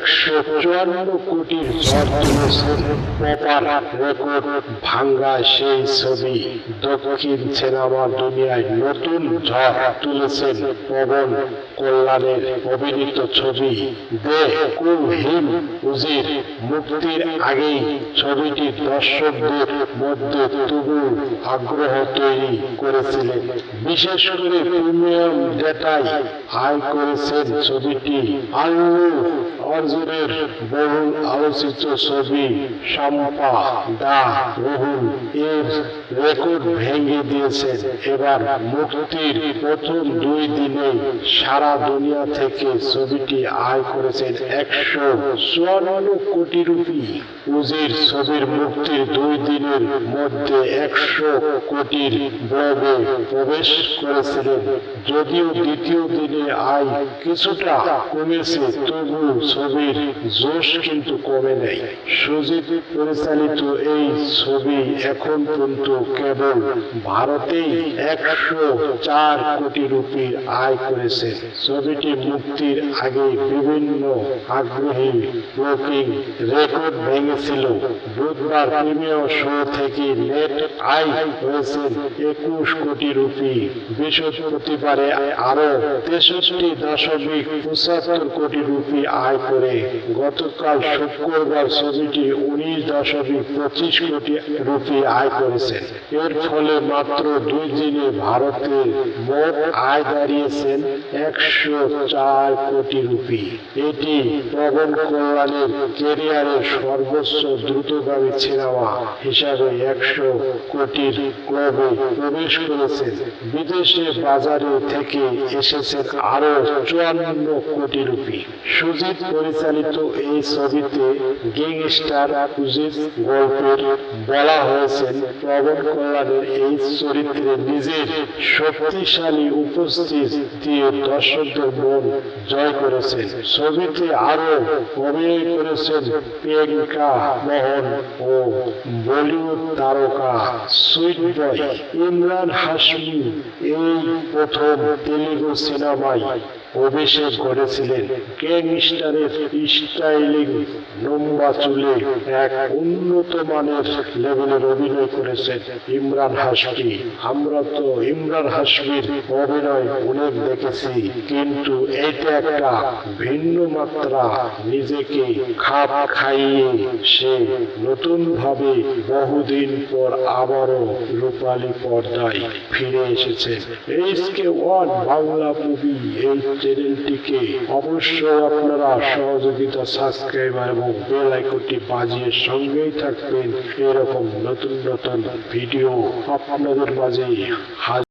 154 কোটির ঝড় তুলেছেন। প্রপার রেকর্ড ভাঙ্গা সেই ছবি দক্ষিণ সিনেমা দুনিয়ায় নতুন ঝড় তুলেছেন পবন কল্যাণের অভিনীত ছবি দে কুল হিম উজির মুক্তির আগেই ছবিটি দর্শকদের মধ্যে তুমুল আগ্রহ তৈরি করেছিলেন। বিশেষ করে প্রিমিয়াম ডেটায় আয় করেছেন ছবিটি। আল্লু অর্জুনের বহুল আলোচিত ছবি শাম্পা দা রুহুল এর রেকর্ড ভেঙে দিয়েছেন। এবার মুক্তির প্রথম 2 দিনে সারা দুনিয়া থেকে ছবিটি আয় করেছেন 154 কোটি রুপি। উজির ছবির মুক্তির 2 দিনের মধ্যে 100 কোটির ব্লগে প্রবেশ করেছিলেন। যদিও দ্বিতীয় দিনে আয় কিছুটা কমেছে, তবু ছবির জোশ কিন্তু কমে নেই। সুজিত পরিচালিত এই ছবি এখন পর্যন্ত কেবল ভারতেই 104 কোটি রুপির আয় করেছে। ছবিটি মুক্তির আগে বিভিন্ন আগ্রহী ব্লকিং রেকর্ড ভেঙেছিল। বুধবার প্রিমিয়ার শো থেকে নেট আয় হয়েছে 21 কোটি রুপি। বৃহস্পতিবারে আরো 63.75 কোটি রুপি আয় করে গতকাল শুক্রবার ছবিটি 19.25 কোটি রুপি আয় করেছে। এর ফলে মাত্র 2 দিনে ভারতের মোট আয় দাঁড়িয়েছেন 104 কোটি রুপি। এটি পবন কল্যাণের ক্যারিয়ারের সর্বোচ্চ দ্রুতগামী সিনেমা হিসাবে 100 কোটির ক্লাবে প্রবেশ করেছে। বিদেশে বাজারে থেকে এসেছেন আরো 54 কোটি রুপি। সুজিত পরিচালিত এই ছবিতে গ্যাংস্টার উজির গল্পের বলা হয়েছে পবন কল্যাণের এই চরিত্রে নিজের শক্তিশালী উপস্থিতি দিয়ে দর্শকদের মন জয় করেছেন। ছবিতে আরো অভিনয় করেছেন প্রিয়াঙ্কা মোহন ও বলিউড তারকা সুইট বয় ইমরান হাশমি। এই প্রথম তেলুগু সিনেমায় অভিষেক করেছিলেন। গ্যাংস্টারের স্টাইলিং লম্বা চুলে এক উন্নত মানের লেভেলের অভিনয় করেছেন ইমরান হাশমি। আমরা তো ইমরান হাশমির অভিনয় অনেক দেখেছি, কিন্তু এইটা একটা ভিন্ন মাত্রা। নিজেকে খাপ খাইয়ে সে নতুন ভাবে বহুদিন পর আবারও রূপালী পর্দায় ফিরে এসেছে। SK1 বাংলা মুভি এই চ্যানেলটিকে অবশ্যই আপনারা সহযোগিতা, সাবস্ক্রাইব এবং বেল আইকনটি বাজিয়ে সঙ্গেই থাকবেন। এরকম নতুন নতুন ভিডিও আপনাদের মাঝে